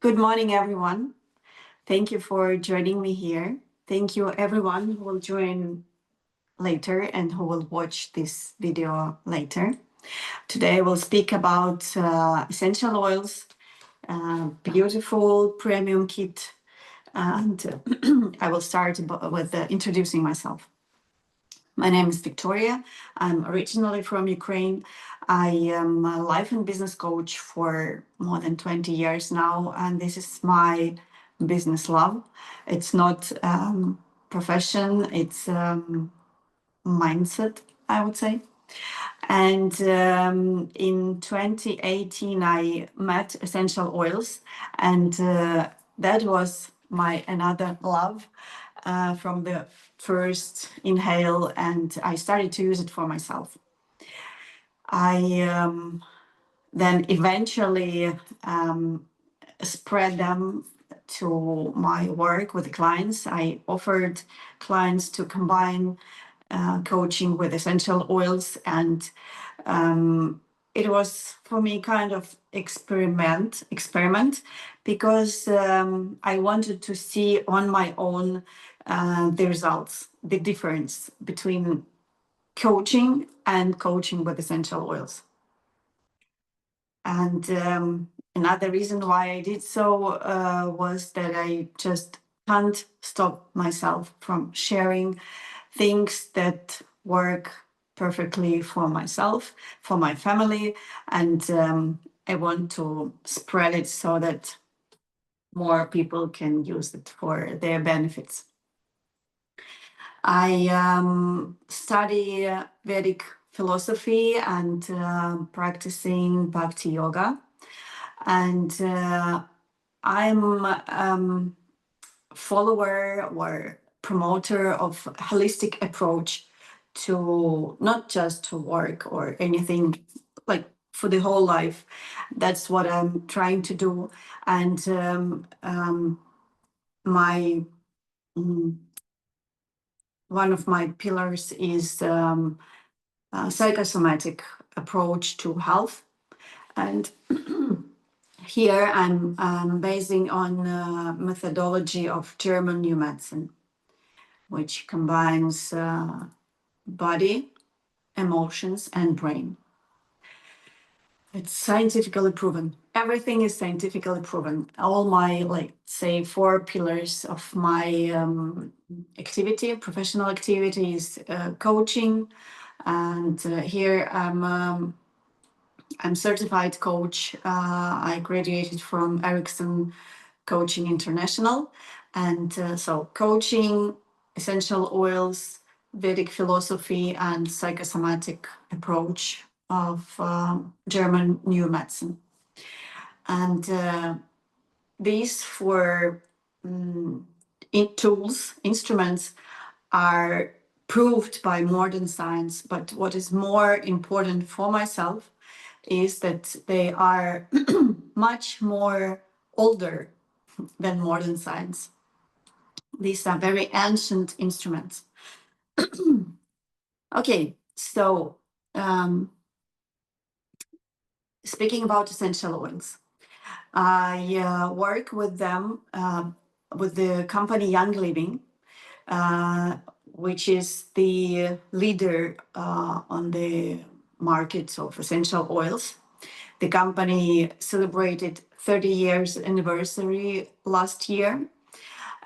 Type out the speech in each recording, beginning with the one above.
Good morning, everyone. Thank you for joining me here. Thank you, everyone who will join later and who will watch this video later. Today, we'll speak about essential oils, beautiful premium kit, and I will start with introducing myself. My name is Victoria. I'm originally from Ukraine. I am a life and business coach for more than 20 years now, and this is my business love. It's not profession, it's mindset, I would say. And in 2018, I met essential oils, and that was my another love from the first inhale, and I started to use it for myself. I then eventually spread them to my work with clients. I offered clients to combine coaching with essential oils, and it was for me kind of experiment because I wanted to see on my own the results, the difference between coaching and coaching with essential oils. And another reason why I did so was that I just can't stop myself from sharing things that work perfectly for myself, for my family, and I want to spread it so that more people can use it for their benefits. I study Vedic philosophy and practicing Bhakti yoga, and I'm follower or promoter of holistic approach to not just to work or anything, like for the whole life. That's what I'm trying to do. And my one of my pillars is psychosomatic approach to health. And here I'm basing on methodology of German New Medicine, which combines body, emotions, and brain. It's scientifically proven. Everything is scientifically proven. All my, like, say, 4 pillars of my activity, professional activity, is coaching. And here I'm certified coach. I graduated from Ericsson Coaching International. And so coaching, essential oils, Vedic philosophy, and psychosomatic approach of German New Medicine. And these 4 tools, instruments, are proved by modern science. But what is more important for myself is that they are much more older than modern science. These are very ancient instruments. Okay, so speaking about essential oils, I work with them, with the company Young Living, which is the leader on the market of essential oils. The company celebrated 30 years anniversary last year.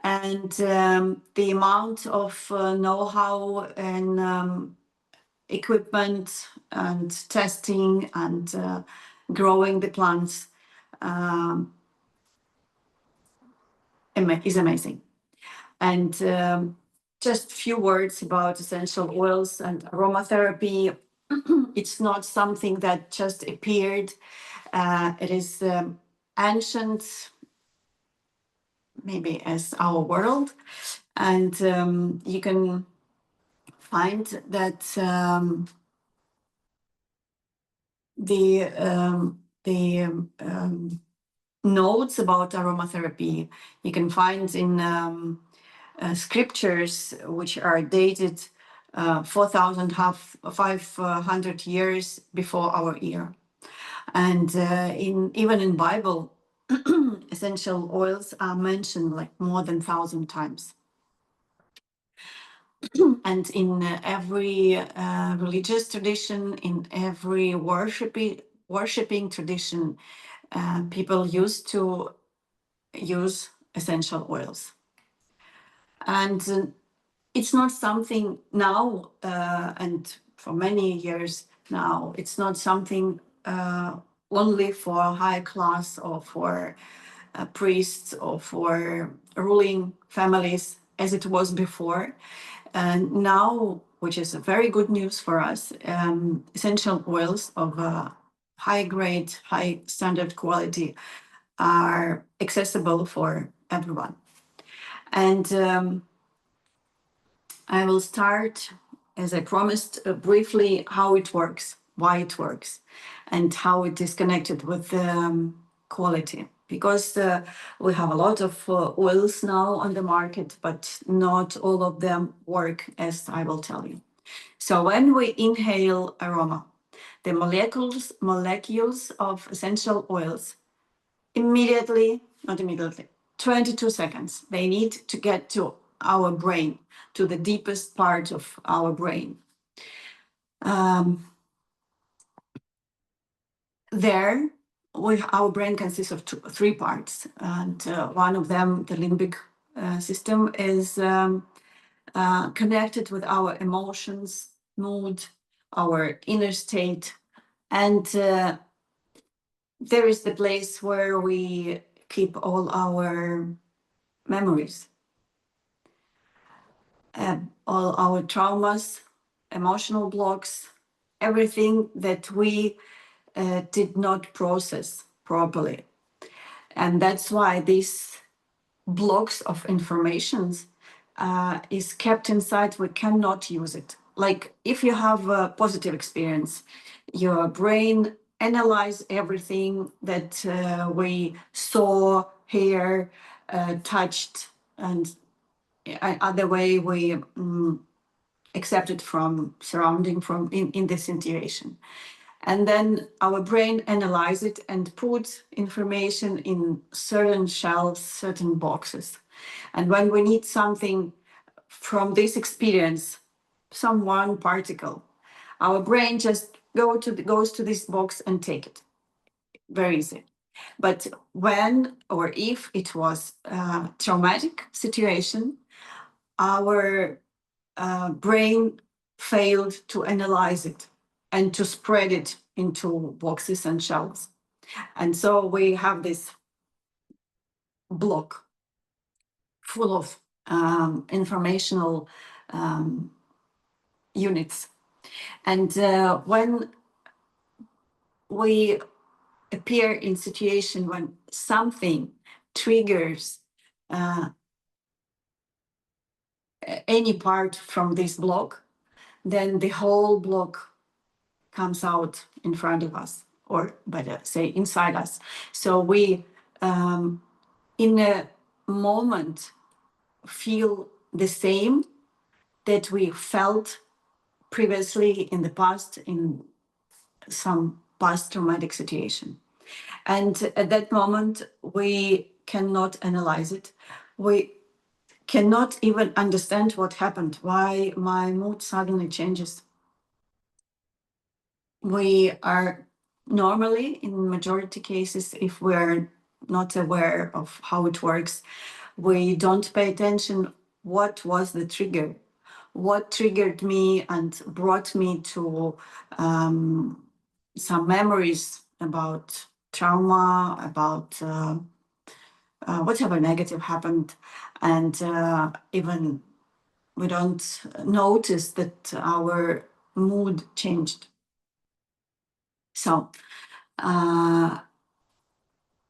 And the amount of know-how and equipment and testing and growing the plants is amazing. And just a few words about essential oils and aromatherapy. It's not something that just appeared. It is ancient, maybe as our world, and you can find that the notes about aromatherapy you can find in scriptures which are dated 4,500 years before our era. And even in Bible, essential oils are mentioned like more than 1,000 times. And in every religious tradition, in every worshiping tradition, people used to use essential oils. And it's not something now, and for many years now, it's not something only for high class or for priests or for ruling families as it was before. And now, which is a very good news for us, essential oils of high grade, high standard quality are accessible for everyone. And I will start, as I promised, briefly how it works, why it works, and how it is connected with quality. Because we have a lot of oils now on the market, but not all of them work, as I will tell you. So when we inhale aroma, the molecules of essential oils not immediately, 22 seconds, they need to get to our brain, to the deepest part of our brain. There, our brain consists of three parts, and one of them, the limbic system, is connected with our emotions, mood, our inner state, and there is the place where we keep all our memories, all our traumas, emotional blocks, everything that we did not process properly. And that's why these blocks of information is kept inside. We cannot use it. Like if you have a positive experience, your brain analyze everything that we saw, hear, touched, and other way we accepted from surrounding from in the situation. And then our brain analyze it and put information in certain shelves, certain boxes. And when we need something from this experience, some one particle, our brain just goes to this box and take it. Very easy. But when or if it was a traumatic situation, our brain failed to analyze it and to spread it into boxes and shelves. And so we have this block full of informational units. And when we appear in situation when something triggers any part from this block, then the whole block comes out in front of us, or better say inside us. So we in a moment feel the same that we felt previously in the past in some past traumatic situation. And at that moment, we cannot analyze it. We cannot even understand what happened, why my mood suddenly changes. We are normally, in majority cases, if we're not aware of how it works, we don't pay attention what was the trigger, what triggered me and brought me to some memories about trauma, about whatever negative happened. And even we don't notice that our mood changed. So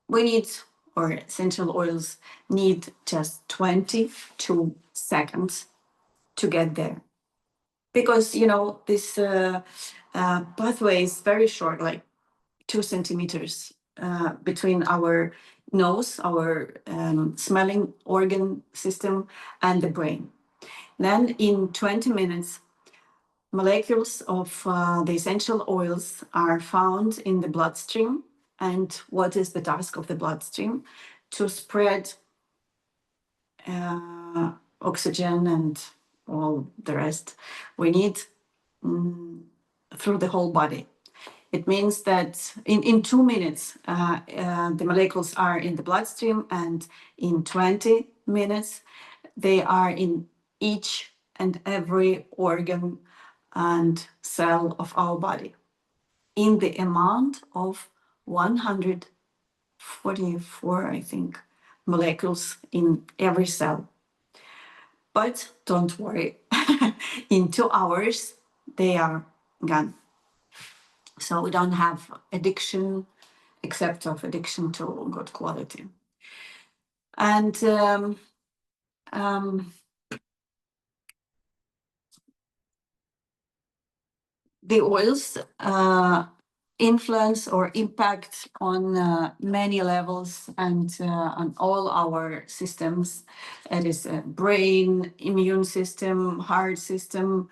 we need, or essential oils need just 22 seconds to get there. Because, you know, this pathway is very short, like 2 centimeters between our nose, our smelling organ system, and the brain. Then in 20 minutes, molecules of the essential oils are found in the bloodstream. And what is the task of the bloodstream? to spread oxygen and all the rest we need through the whole body. It means that in 2 minutes, the molecules are in the bloodstream, and in 20 minutes, they are in each and every organ and cell of our body in the amount of 144, I think, molecules in every cell. But don't worry, in 2 hours, they are gone. So we don't have addiction, except of addiction to good quality. And the oils influence or impact on many levels and on all our systems. It is a brain, immune system, heart system,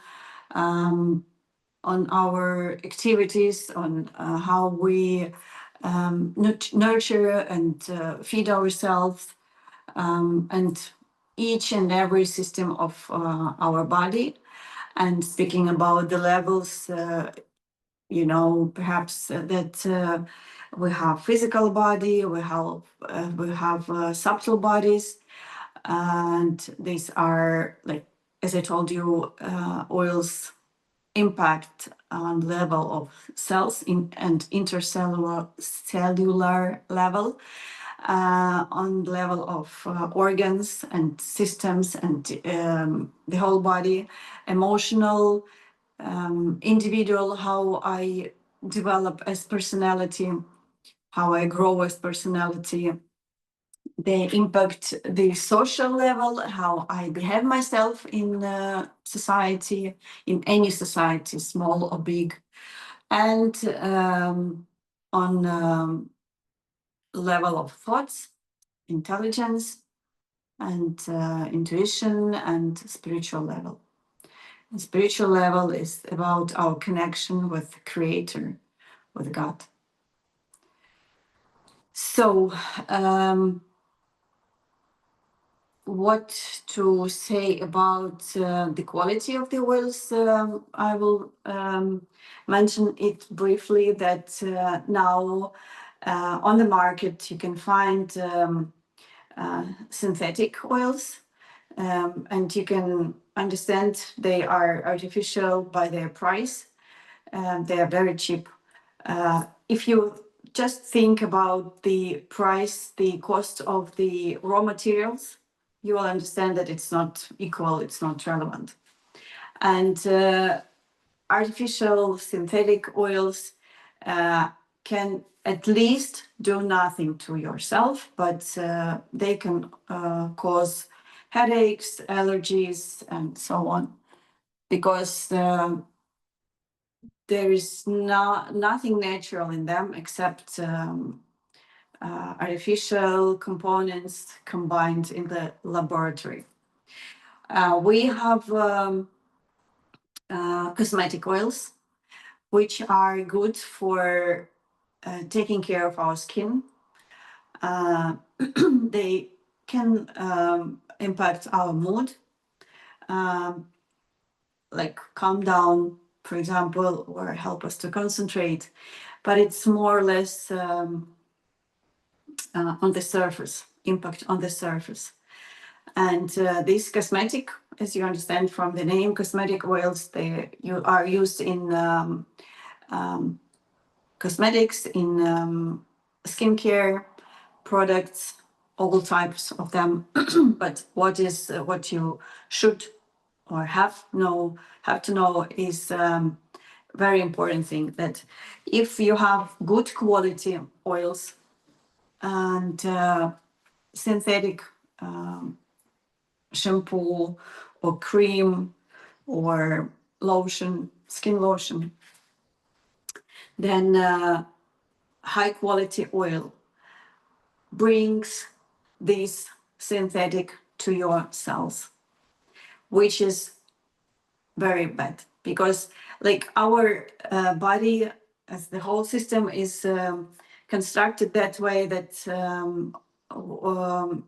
on our activities, on how we nurture and feed ourselves, and each and every system of our body. And speaking about the levels, perhaps that we have physical body, we have subtle bodies, and these are, like, as I told you, oils impact on level of cells and cellular level, on level of organs and systems and the whole body, emotional, individual, how I develop as personality, how I grow as personality. They impact the social level, how I behave myself in society, in any society, small or big, and on level of thoughts, intelligence, and intuition, and spiritual level. And spiritual level is about our connection with the Creator, with God. So, what to say about the quality of the oils? I will mention it briefly, that now on the market you can find synthetic oils, and you can understand they are artificial by their price. They are very cheap. If you just think about the price, the cost of the raw materials, you will understand that it's not equal, it's not relevant. And artificial synthetic oils can at least do nothing to yourself, but they can cause headaches, allergies, and so on, because there is nothing natural in them except artificial components combined in the laboratory. We have cosmetic oils, which are good for taking care of our skin. They can impact our mood, like calm down, for example, or help us to concentrate. But it's more or less on the surface, impact on the surface. And these cosmetic, as you understand from the name, cosmetic oils, they are used in cosmetics, in skincare products, all types of them. But what you should or have to know is very important thing, that if you have good quality oils and synthetic shampoo or cream or lotion, skin lotion, then high quality oil brings this synthetic to your cells, which is very bad, because like our body, as the whole system is constructed that way, that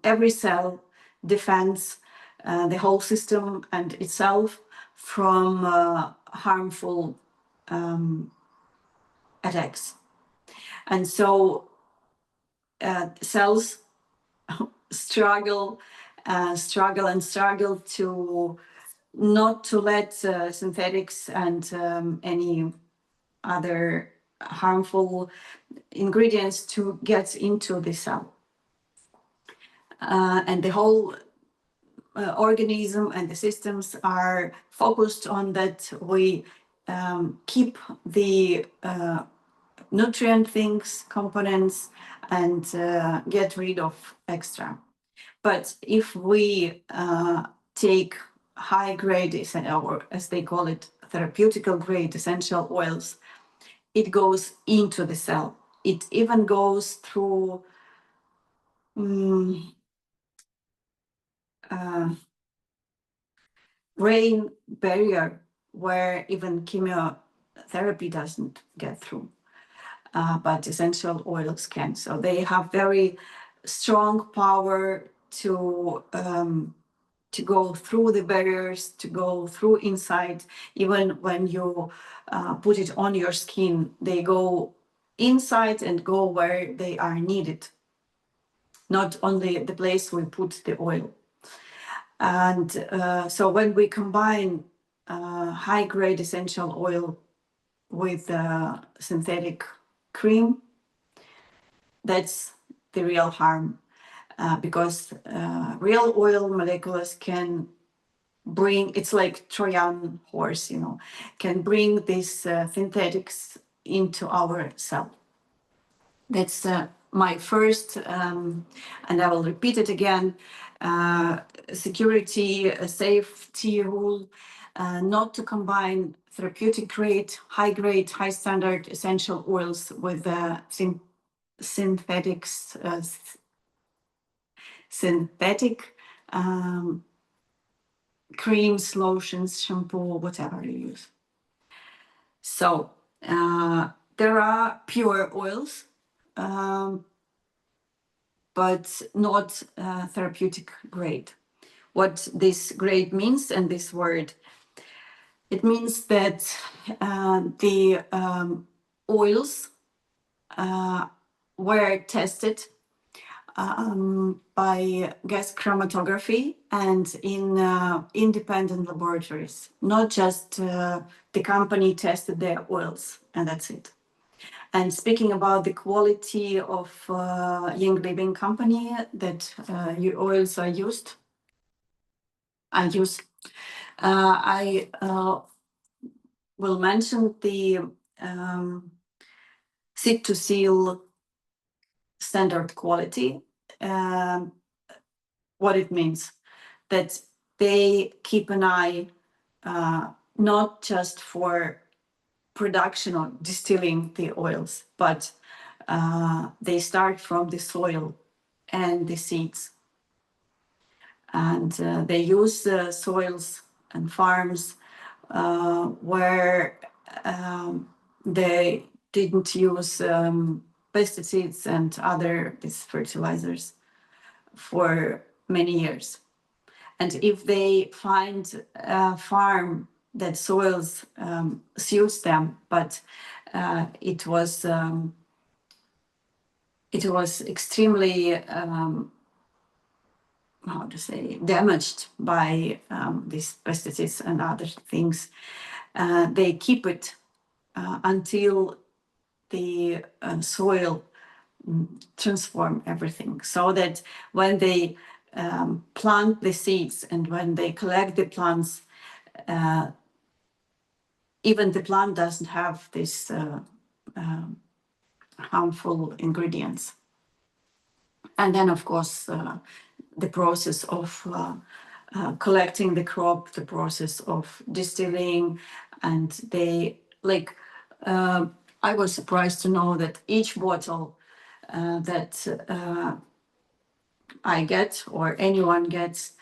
every cell defends the whole system and itself from harmful attacks. And so cells struggle to not to let synthetics and any other harmful ingredients to get into the cell. And the whole organism and the systems are focused on that we keep the nutrient things, components, and get rid of extra. But if we take high grade, or as they call it, therapeutical grade essential oils, it goes into the cell. It even goes through brain barrier where even chemotherapy doesn't get through, but essential oils can. So they have very strong power to go through the barriers, to go through inside. Even when you put it on your skin, they go inside and go where they are needed, not only the place we put the oil. And so when we combine high-grade essential oil with synthetic cream, that's the real harm, because real oil molecules can bring, it's like Trojan horse, can bring these synthetics into our cell. That's my first, and I will repeat it again, safety rule, not to combine therapeutic grade, high standard essential oils with synthetic creams, lotions, shampoo, whatever you use. So there are pure oils, but not therapeutic grade. What this grade means, and this word, it means that the oils were tested by gas chromatography and in independent laboratories. Not just the company tested their oils and that's it. And speaking about the quality of Young Living company that your oils are used, I will mention the seed to seal standard quality. What it means, that they keep an eye not just for production or distilling the oils, but they start from the soil and the seeds. And they use soils and farms where they didn't use pesticides and other these fertilizers for many years. And if they find a farm that soils suits them, but it was extremely how to say, damaged by these pesticides and other things, they keep it until the soil transform everything, so that when they plant the seeds and when they collect the plants, even the plant doesn't have this harmful ingredients. And then, of course, the process of collecting the crop, the process of distilling, and they like. I was surprised to know that each bottle that I get or anyone gets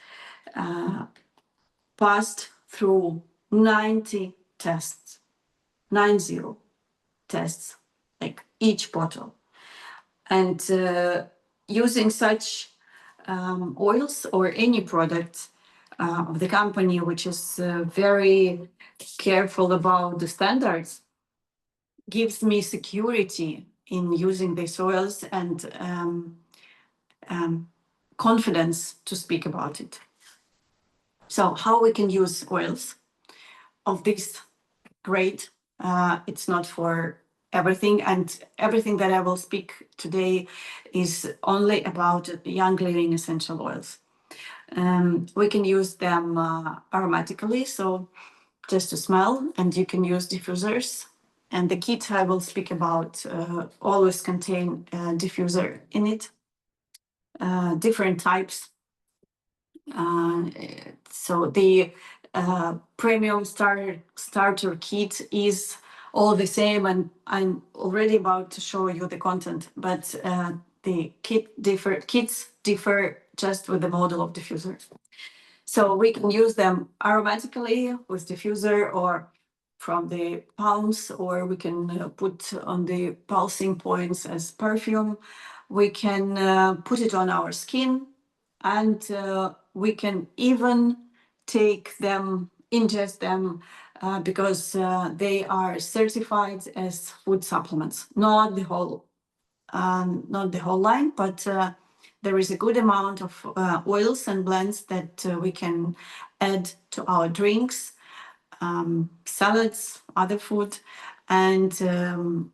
passed through 90 tests, 90 tests, like each bottle. And using such oils or any product of the company which is very careful about the standards gives me security in using these oils and confidence to speak about it. So how we can use oils of this grade? It's not for everything, and everything that I will speak today is only about young living essential oils. We can use them aromatically, so just to smell, and you can use diffusers. And the kit I will speak about always contain a diffuser in it, different types. So the premium starter kit is all the same, and I'm already about to show you the content, but the kits differ just with the model of diffuser. So we can use them aromatically with diffuser or from the palms, or we can put on the pulsing points as perfume. We can put it on our skin, and we can even take them, ingest them, because they are certified as food supplements. Not the whole line, but there is a good amount of oils and blends that we can add to our drinks, salads, other food, and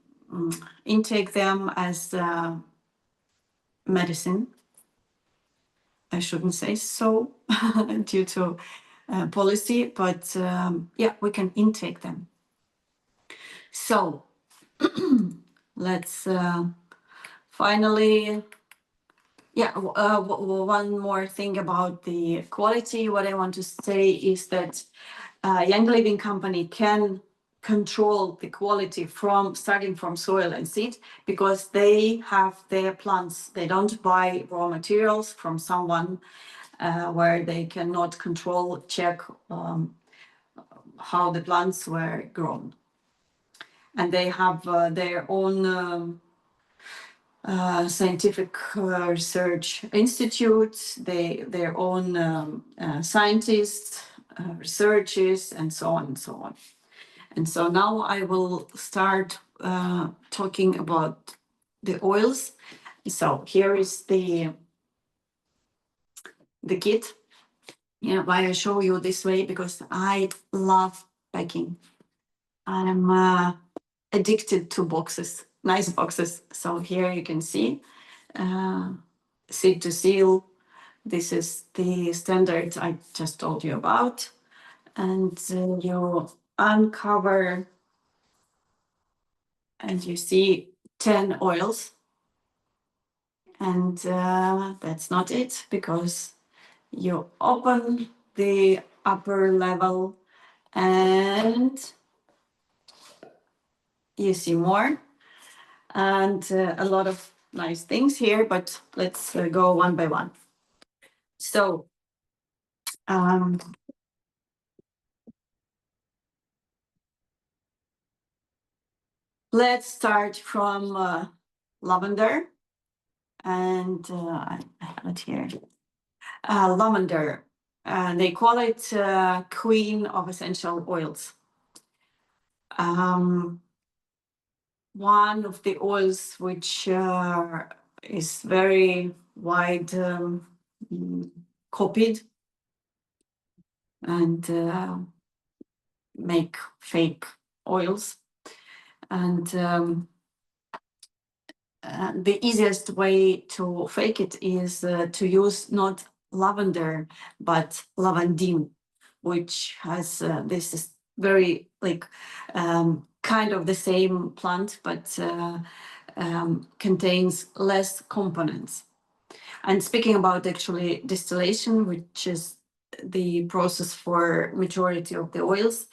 intake them as medicine. I shouldn't say so due to policy, but yeah, we can intake them. So let's finally, yeah, one more thing about the quality. What I want to say is that Young Living Company can control the quality from starting from soil and seed, because they have their plants. They don't buy raw materials from someone where they cannot check how the plants were grown. And they have their own scientific research institutes, their own scientists, researchers, and so on and so on. And so now I will start talking about the oils. So here is the kit. Yeah, why I show you this way, because I love packing. I'm addicted to boxes, nice boxes. So here you can see seed to seal. This is the standard I just told you about. And you uncover and you see 10 oils. And that's not it, because you open the upper level and you see more, and a lot of nice things here, but let's go one by one. So let's start from lavender, and I have it here. Lavender, they call it queen of essential oils. One of the oils which is very wide copied and make fake oils. And the easiest way to fake it is to use not lavender, but lavandin, which has this is very like kind of the same plant, but contains less components. And speaking about actually distillation, which is the process for majority of the oils,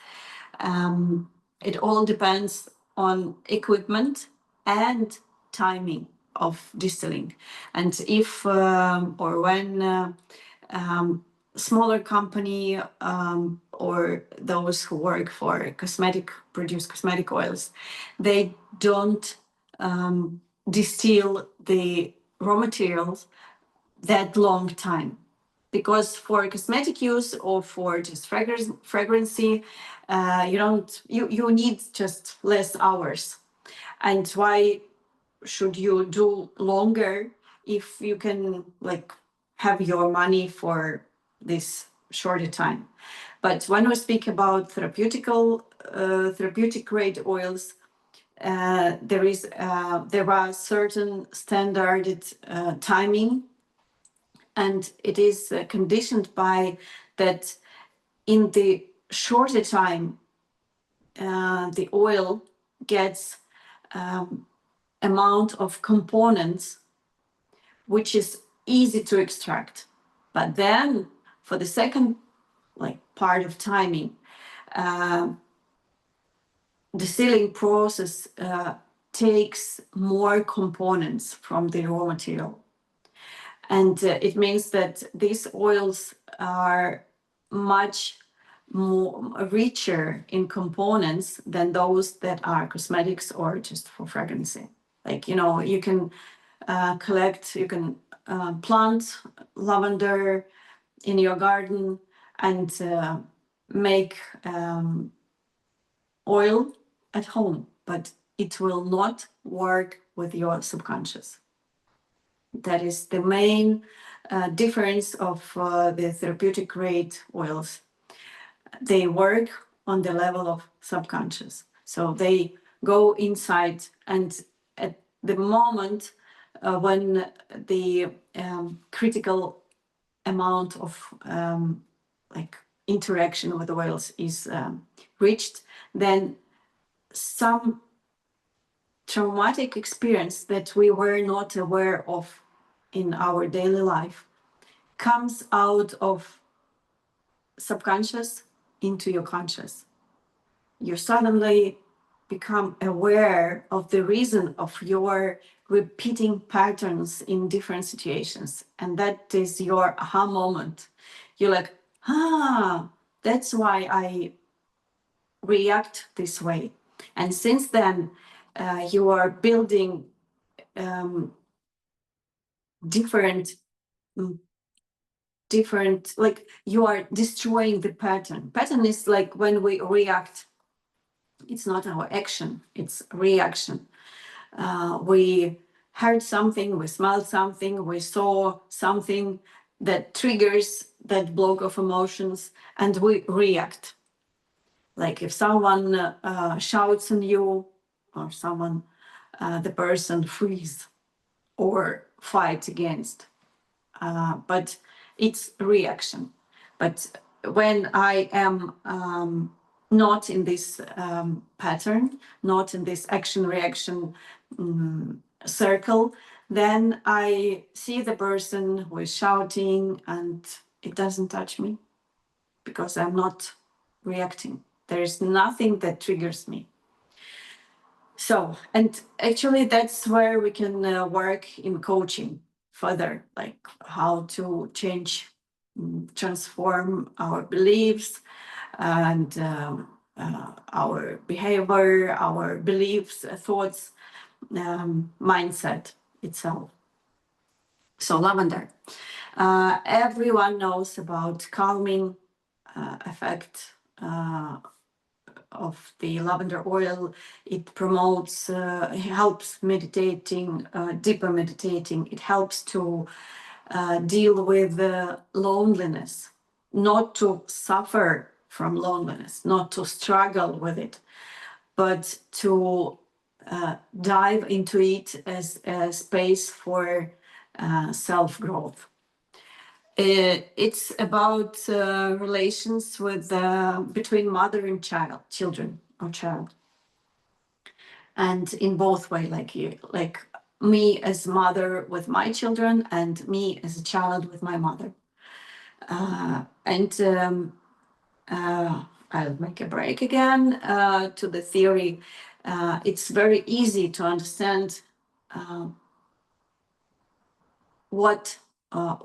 it all depends on equipment and timing of distilling. And if or when smaller company or those who work for produce cosmetic oils, they don't distill the raw materials that long time, because for cosmetic use or for just fragrancy, you need just less hours. And why should you do longer if you can like have your money for this shorter time? But when we speak about therapeutic grade oils, there are certain standarded timing, and it is conditioned by that in the shorter time the oil gets amount of components which is easy to extract. But then for the second part of timing, the sealing process takes more components from the raw material. And it means that these oils are much more richer in components than those that are cosmetics or just for fragrance. Like, you can plant lavender in your garden and make oil at home, but it will not work with your subconscious. That is the main difference of the therapeutic grade oils. They work on the level of subconscious. So they go inside, and at the moment when the critical amount of interaction with oils is reached, then some traumatic experience that we were not aware of in our daily life comes out of subconscious into your conscious. You suddenly become aware of the reason of your repeating patterns in different situations. And that is your aha moment. You're like, that's why I react this way. And since then, you are building different, like you are destroying the pattern. Pattern is like when we react. It's not our action, it's reaction. We heard something, we smelled something, we saw something that triggers that block of emotions, and we react. Like if someone shouts on you, or the person freeze or fight against. But it's reaction. But when I am not in this pattern, not in this action-reaction circle, then I see the person who is shouting and it doesn't touch me because I'm not reacting. There is nothing that triggers me. So, and actually that's where we can work in coaching further, like how to change, transform our beliefs and our behavior, our beliefs, thoughts, mindset itself. So lavender. Everyone knows about calming effect of the lavender oil. It promotes, helps meditating, deeper meditating. It helps to deal with loneliness, not to suffer from loneliness, not to struggle with it, but to dive into it as a space for self-growth. It's about relations with between mother and children or child, and in both way, like me as mother with my children and me as a child with my mother. I'll make a break again to the theory. It's very easy to understand what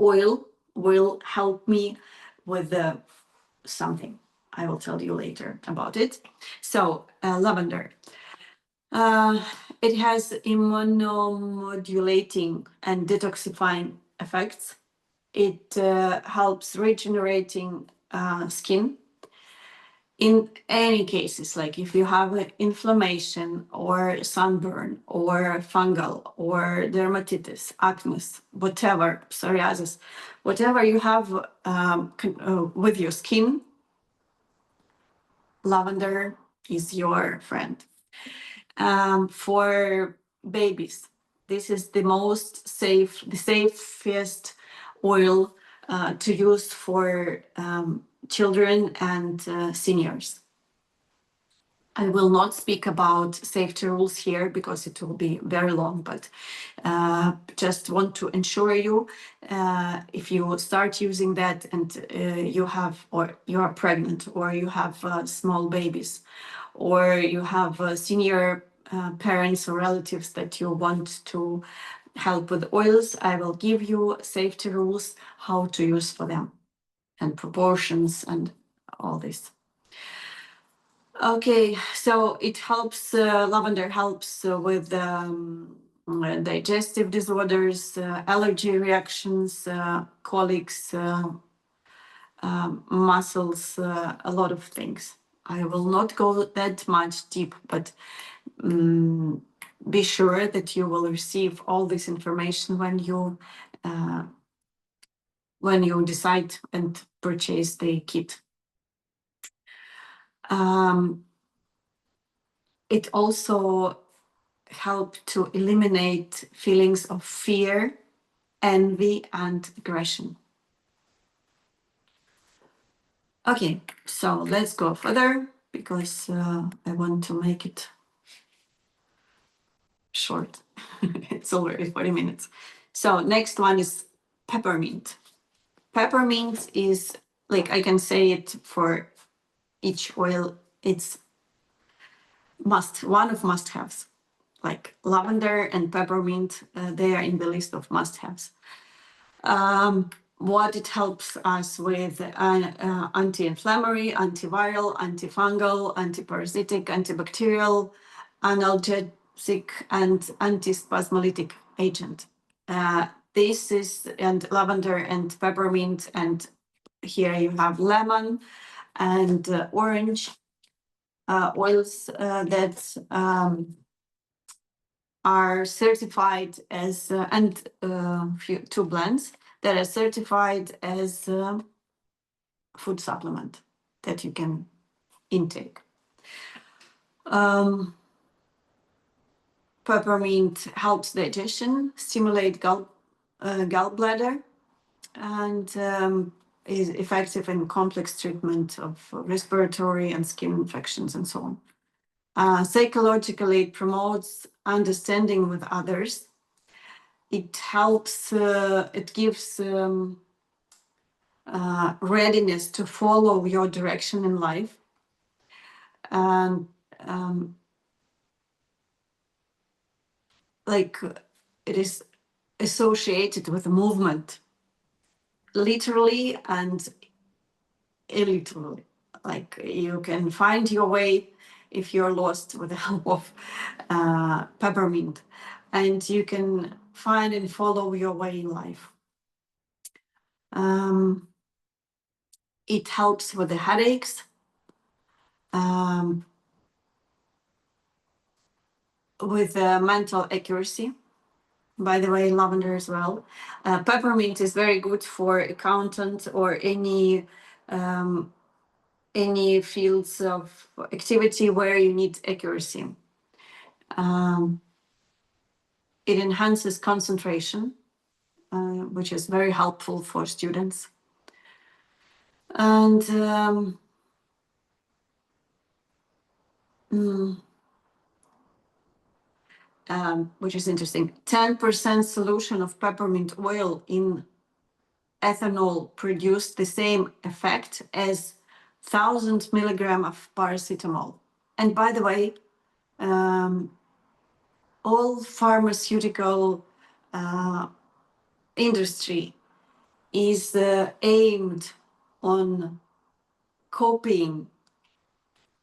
oil will help me with something. I will tell you later about it. So lavender. It has immunomodulating and detoxifying effects. It helps regenerating skin. In any cases, like if you have an inflammation or sunburn or fungal or dermatitis, acne, whatever, psoriasis, whatever you have with your skin, lavender is your friend. For babies, this is the safest oil to use for children and seniors. I will not speak about safety rules here because it will be very long, but just want to ensure you, if you start using that and you are pregnant or you have small babies or you have senior parents or relatives that you want to help with oils, I will give you safety rules how to use for them and proportions and all this. Okay, so it helps, lavender helps with digestive disorders, allergy reactions, colics, muscles, a lot of things. I will not go that much deep, but be sure that you will receive all this information when you decide and purchase the kit. It also helps to eliminate feelings of fear, envy, and aggression. Okay, so let's go further because I want to make it short. It's already 40 minutes. So next one is peppermint. Peppermint is, like, I can say it for each oil, it's one of must-haves. Like lavender and peppermint, they are in the list of must-haves. What it helps us with anti-inflammatory, antiviral, antifungal, antiparasitic, antibacterial, analgesic, and antispasmolytic agent. This is, and lavender and peppermint, and here you have lemon and orange oils that are certified as, and two blends that are certified as food supplement that you can intake. Peppermint helps digestion, stimulate gallbladder, and is effective in complex treatment of respiratory and skin infections and so on. Psychologically, it promotes understanding with others. It helps, it gives readiness to follow your direction in life. And like it is associated with movement, literally and illiterally. Like you can find your way if you're lost with the help of peppermint, and you can find and follow your way in life. It helps with the headaches, with mental accuracy. By the way, lavender as well. Peppermint is very good for accountant or any fields of activity where you need accuracy. It enhances concentration, which is very helpful for students. And which is interesting, 10% solution of peppermint oil in ethanol produced the same effect as 1,000 milligram of paracetamol. And by the way, all pharmaceutical industry is aimed on copying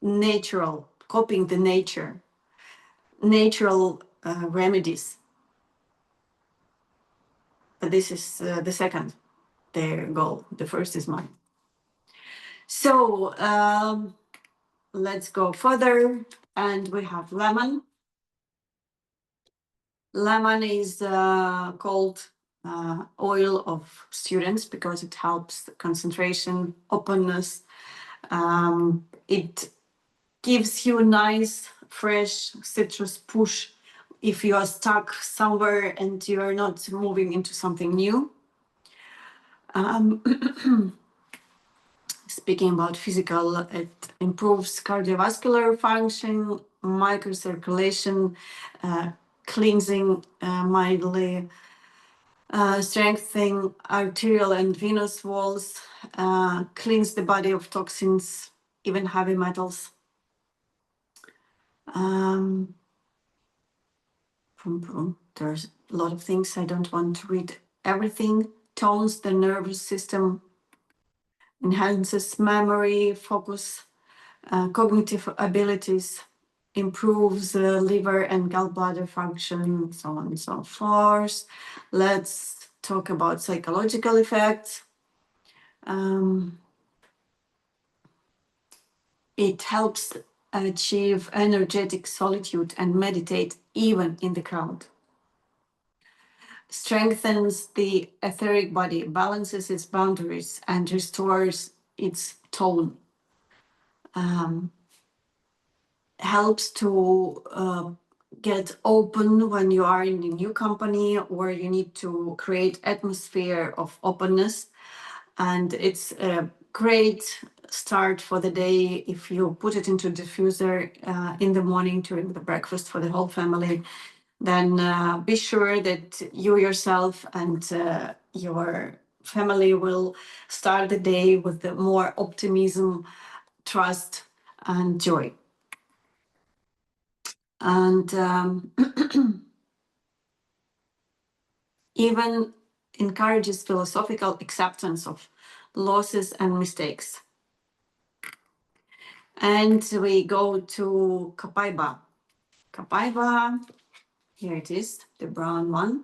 the nature. natural remedies. But this is the second, their goal. The first is mine. So let's go further. And we have lemon. Lemon is called oil of students because it helps concentration, openness. It gives you a nice, fresh citrus push if you are stuck somewhere and you are not moving into something new. Speaking about physical, it improves cardiovascular function, microcirculation, cleansing mildly, strengthening arterial and venous walls, cleans the body of toxins, even heavy metals. There's a lot of things. I don't want to read everything. Tones the nervous system, enhances memory, focus, cognitive abilities, improves liver and gallbladder function, so on and so forth. Let's talk about psychological effects. It helps achieve energetic solitude and meditate even in the crowd. Strengthens the etheric body, balances its boundaries, and restores its tone. Helps to get open when you are in a new company or you need to create atmosphere of openness. And it's a great start for the day if you put it into diffuser in the morning during the breakfast for the whole family. Then be sure that you yourself and your family will start the day with the more optimism, trust, and joy. And even encourages philosophical acceptance of losses and mistakes. And we go to Copaiba. Copaiba, here it is, the brown one.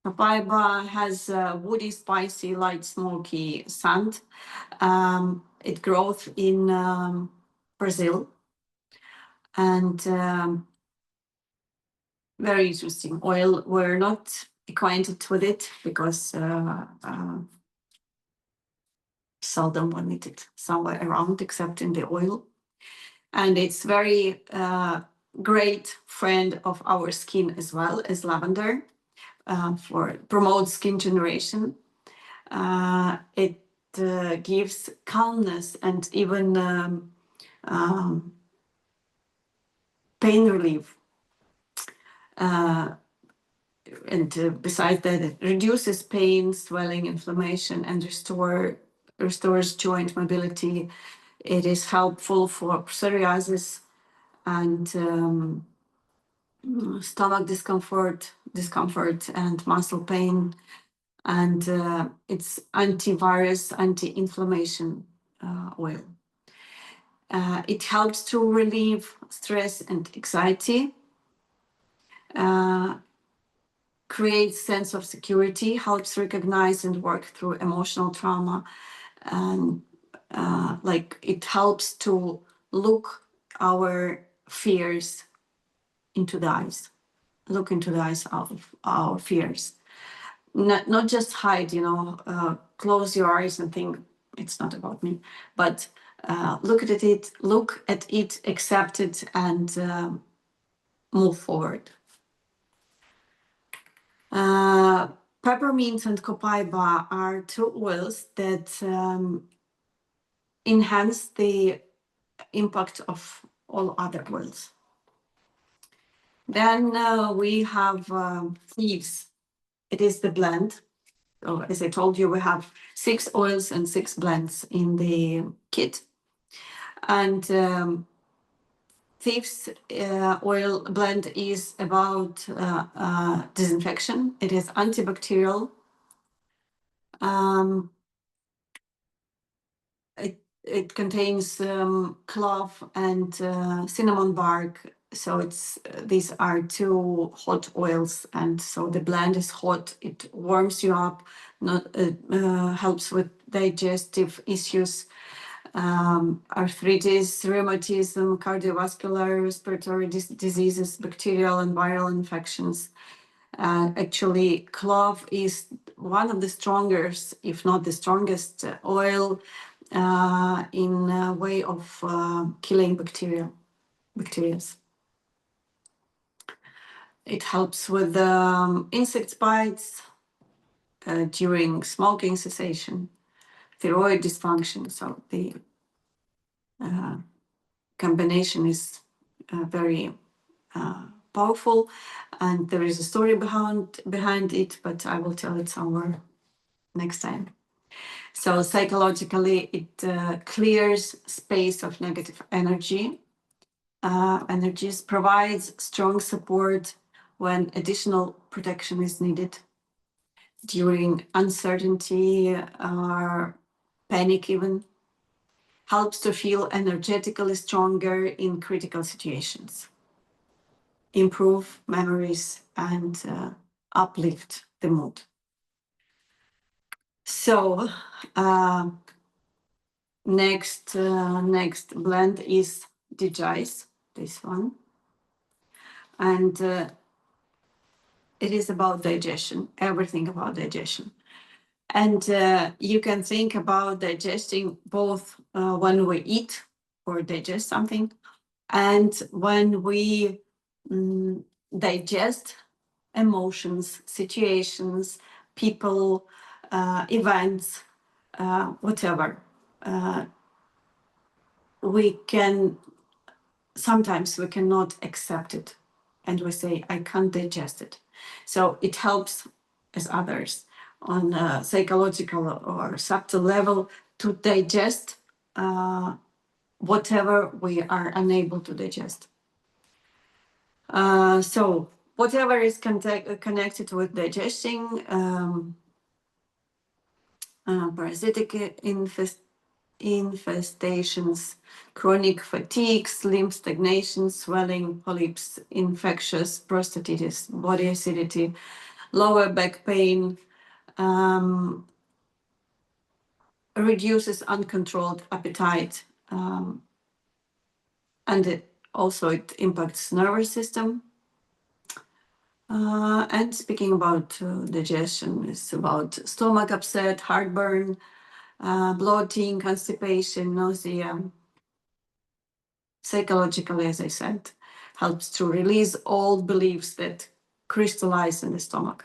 Copaiba has woody, spicy, light, smoky scent. It grows in Brazil. And very interesting oil. We're not acquainted with it because seldom one need it somewhere around except in the oil. And it's very great friend of our skin as well as lavender for promote skin generation. It gives calmness and even pain relief. And besides that, it reduces pain, swelling, inflammation, and restores joint mobility. It is helpful for psoriasis and stomach discomfort, and muscle pain. And it's antivirus, anti-inflammation oil. It helps to relieve stress and anxiety. Creates sense of security, helps recognize and work through emotional trauma, and like it helps to look our fears into the eyes, look into the eyes of our fears, not just hide, close your eyes and think it's not about me, but look at it, accept it, and move forward. Peppermint and Copaiba are two oils that enhance the impact of all other oils. Then we have Thieves. It is the blend. So as I told you, we have 6 oils and 6 blends in the kit. And Thieves oil blend is about disinfection. It is antibacterial. It contains clove and cinnamon bark, So these are two hot oils, and so the blend is hot. It warms you up, helps with digestive issues, arthritis, rheumatism, cardiovascular, respiratory diseases, bacterial and viral infections. Actually, clove is one of the strongest, if not the strongest, oil in a way of killing bacteria. It helps with insect bites during smoking cessation, thyroid dysfunction. So the combination is very powerful, and there is a story behind it, but I will tell it somewhere next time. So psychologically, it clears space of negative energies, provides strong support when additional protection is needed during uncertainty or panic even, helps to feel energetically stronger in critical situations, improve memories, and uplift the mood. So next blend is Digize, this one. And it is about digestion, everything about digestion. And you can think about digesting both when we eat or digest something, and when we digest emotions, situations, people, events, whatever. Sometimes we cannot accept it, and we say, I can't digest it. So it helps as others on a psychological or subtle level to digest whatever we are unable to digest. So whatever is connected with digesting, parasitic infestations, chronic fatigues, limb stagnation, swelling, polyps, infectious prostatitis, body acidity, lower back pain, reduces uncontrolled appetite, and it impacts nervous system. And speaking about digestion, it's about stomach upset, heartburn, bloating, constipation, nausea. Psychologically, as I said, helps to release old beliefs that crystallize in the stomach,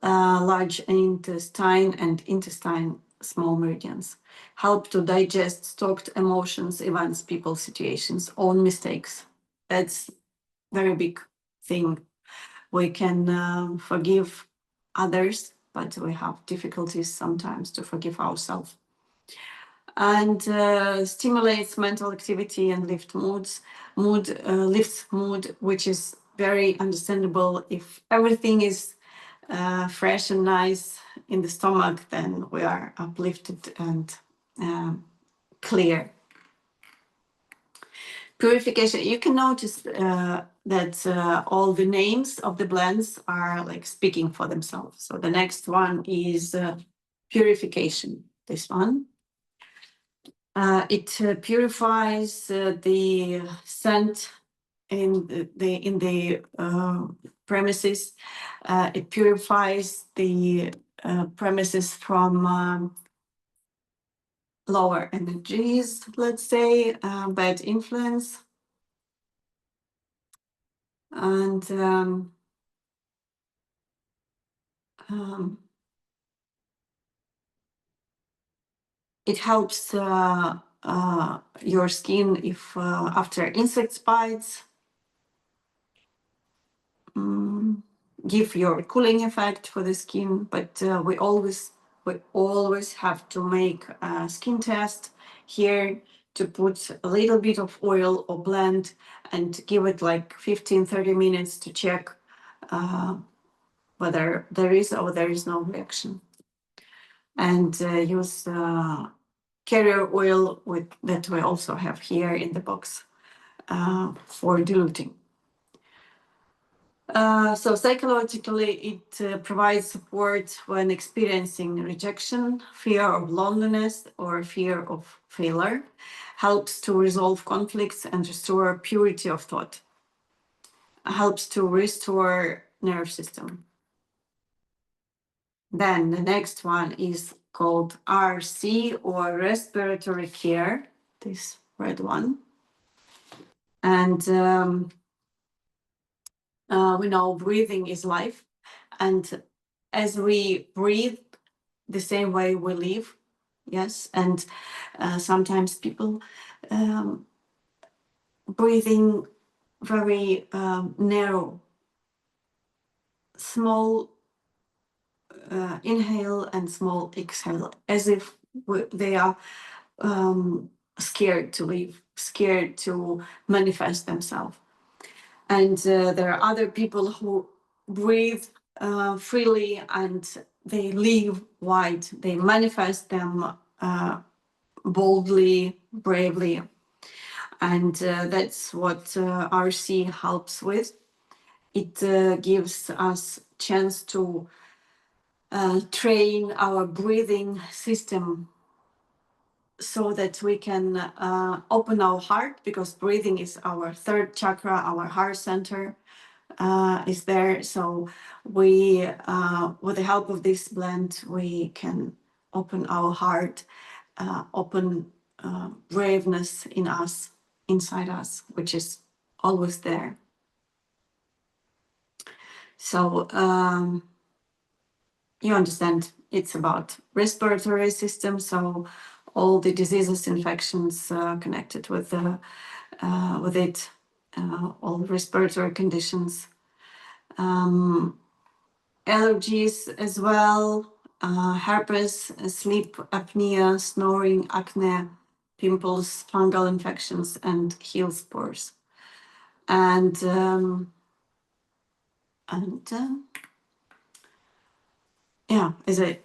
large intestine and intestine small meridians. Help to digest stocked emotions, events, people, situations, own mistakes. That's very big thing. We can forgive others, but we have difficulties sometimes to forgive ourselves. And stimulates mental activity and lifts mood, which is very understandable. If everything is fresh and nice in the stomach, then we are uplifted and clear. Purification, you can notice that all the names of the blends are like speaking for themselves. So the next one is Purification, this one. It purifies the scent in the premises. It purifies the premises from lower energies, let's say, bad influence. And it helps your skin if after insect bites, give your cooling effect for the skin. But we always have to make a skin test here to put a little bit of oil or blend and give it like 15-30 minutes to check whether there is or there is no reaction. And use carrier oil that we also have here in the box. for diluting. So psychologically, it provides support when experiencing rejection, fear of loneliness, or fear of failure, helps to resolve conflicts and restore purity of thought, helps to restore nerve system. Then the next one is called RC, or respiratory care, this red one. And we know breathing is life. And as we breathe, the same way we live. Yes. And sometimes people breathing very narrow, small inhale and small exhale, as if they are scared to live, scared to manifest themselves. And there are other people who breathe freely and they live wide, they manifest them boldly, bravely. And that's what RC helps with. It gives us chance to train our breathing system so that we can open our heart, because breathing is our third chakra, our heart center is there. So we, with the help of this blend, we can open our heart, open braveness in us, inside us, which is always there. So you understand, it's about respiratory system. So all the diseases, infections connected with it, all respiratory conditions, allergies as well, herpes, sleep apnea, snoring, acne, pimples, fungal infections, and heel spores. And yeah, as I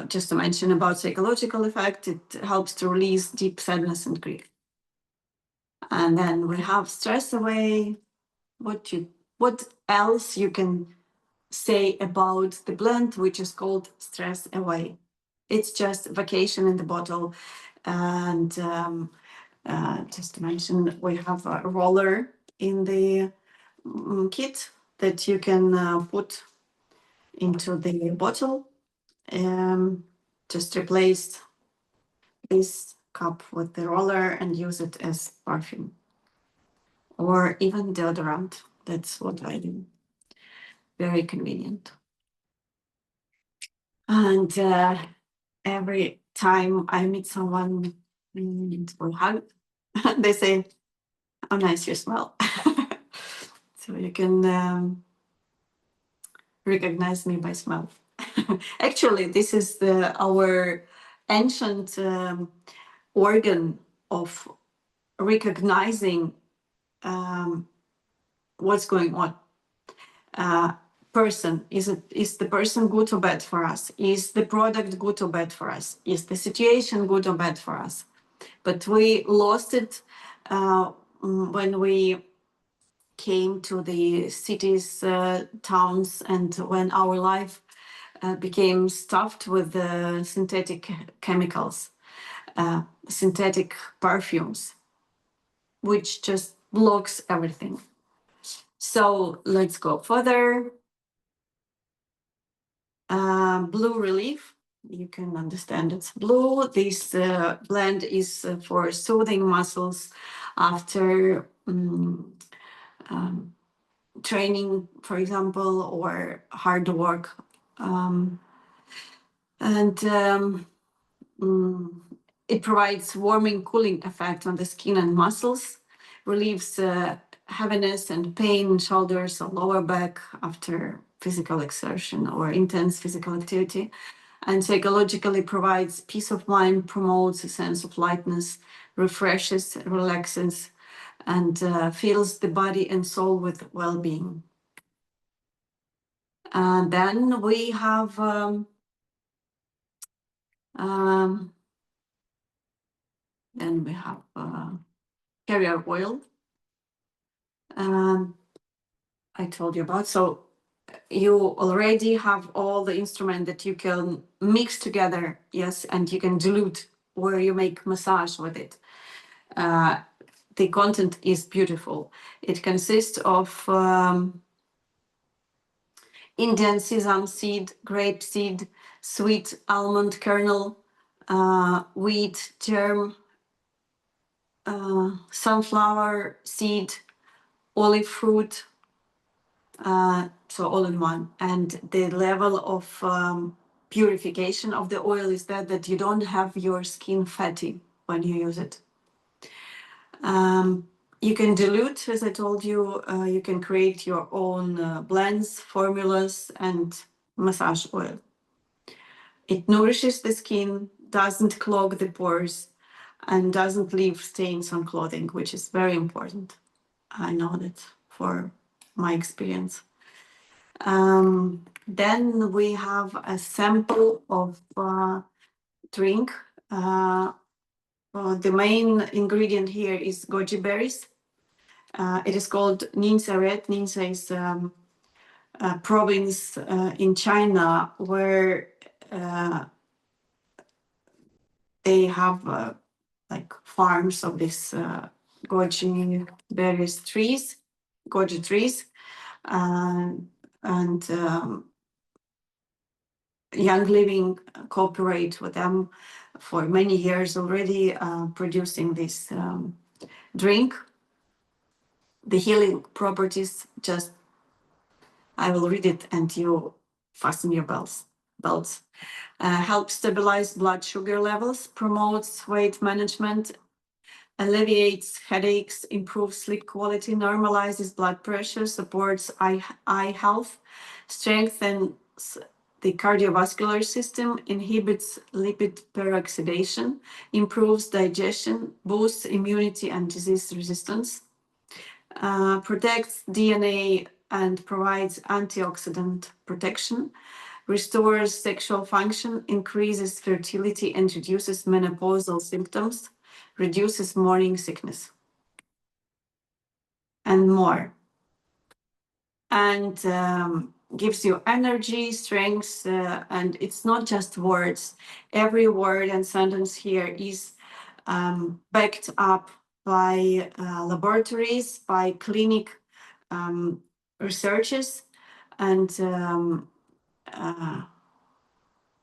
just to mention about psychological effect, it helps to release deep sadness and grief. And then we have stress away. What else you can say about the blend, which is called stress away? It's just vacation in the bottle. And just to mention, we have a roller in the kit that you can put into the bottle. Just replace this cup with the roller and use it as perfume or even deodorant. That's what I do. Very convenient. And every time I meet someone or hug, they say, "How nice you smell." So you can recognize me by smell. Actually, this is our ancient organ of recognizing what's going on. Person, is the person good or bad for us? Is the product good or bad for us? Is the situation good or bad for us? But we lost it when we came to the cities, towns, and when our life became stuffed with synthetic chemicals, synthetic perfumes, which just blocks everything. So let's go further. Blue relief, you can understand it's blue. This blend is for soothing muscles after training, for example, or hard work. It provides warming, cooling effect on the skin and muscles, relieves heaviness and pain in shoulders or lower back after physical exertion or intense physical activity, and psychologically provides peace of mind, promotes a sense of lightness, refreshes, relaxes, and fills the body and soul with well-being. And then we have carrier oil. I told you about. So you already have all the instrument that you can mix together, yes, and you can dilute where you make massage with it. The content is beautiful. It consists of Indian sesame seed, grape seed, sweet almond kernel, wheat germ, sunflower seed, olive fruit, so all in one. And the level of purification of the oil is that you don't have your skin fatty when you use it. You can dilute, as I told you, you can create your own blends, formulas, and massage oil. It nourishes the skin, doesn't clog the pores, and doesn't leave stains on clothing, which is very important. I know that for my experience. Then we have a sample of drink. The main ingredient here is goji berries. It is called NingXia Red. NingXia is a province in China where they have like farms of this goji berries trees, goji trees, and Young Living cooperate with them for many years already, producing this drink. The healing properties, just I will read it and you fasten your belts. Help stabilize blood sugar levels, promotes weight management, alleviates headaches, improves sleep quality, normalizes blood pressure, supports eye health, strengthens the cardiovascular system, inhibits lipid peroxidation, improves digestion, boosts immunity and disease resistance, protects DNA and provides antioxidant protection, restores sexual function, increases fertility, and reduces menopausal symptoms, reduces morning sickness, and more. And gives you energy, strength, and it's not just words. Every word and sentence here is backed up by laboratories, by clinic researches, and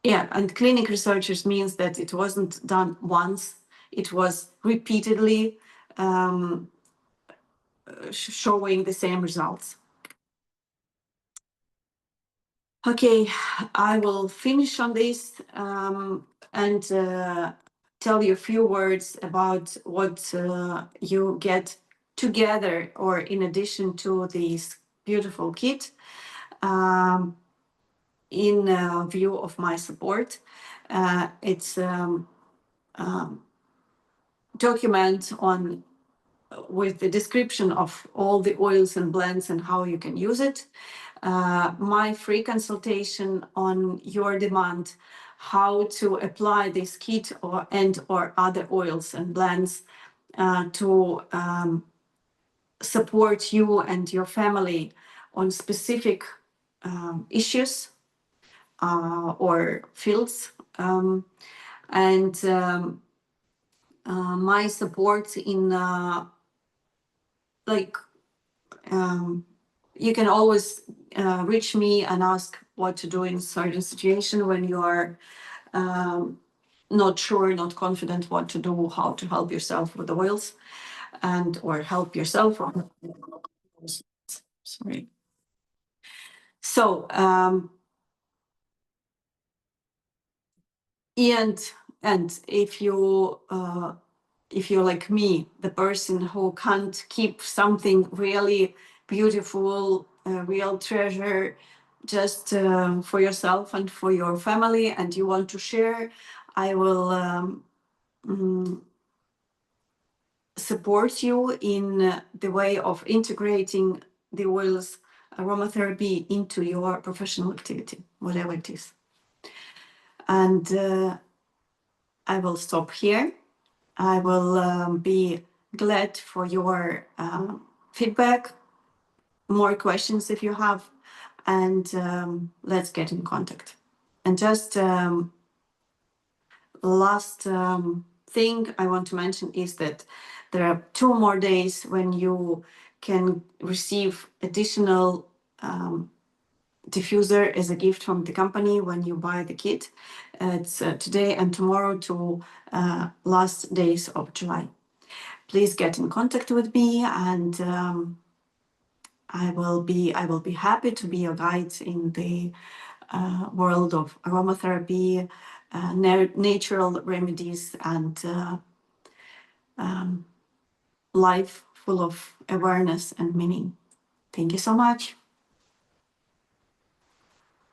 and clinic researchers means that it wasn't done once, it was repeatedly showing the same results. Okay, I will finish on this and tell you a few words about what you get together or in addition to this beautiful kit. In view of my support, it's document on with the description of all the oils and blends and how you can use it. My free consultation on your demand, how to apply this kit or other oils and blends to support you and your family on specific issues or fields. My support in you can always reach me and ask what to do in certain situation when you are not sure, not confident what to do, how to help yourself with oils, and or help yourself. Sorry. So and if you're like me, the person who can't keep something really beautiful, real treasure, just for yourself and for your family, and you want to share, I will support you in the way of integrating the oils aromatherapy into your professional activity, whatever it is. And I will stop here. I will be glad for your feedback, more questions if you have, and let's get in contact. And just last thing I want to mention is that there are 2 more days when you can receive additional diffuser as a gift from the company when you buy the kit. It's today and tomorrow to last days of July. Please get in contact with me, and I will be happy to be your guide in the world of aromatherapy, natural remedies, and life full of awareness and meaning. Thank you so much.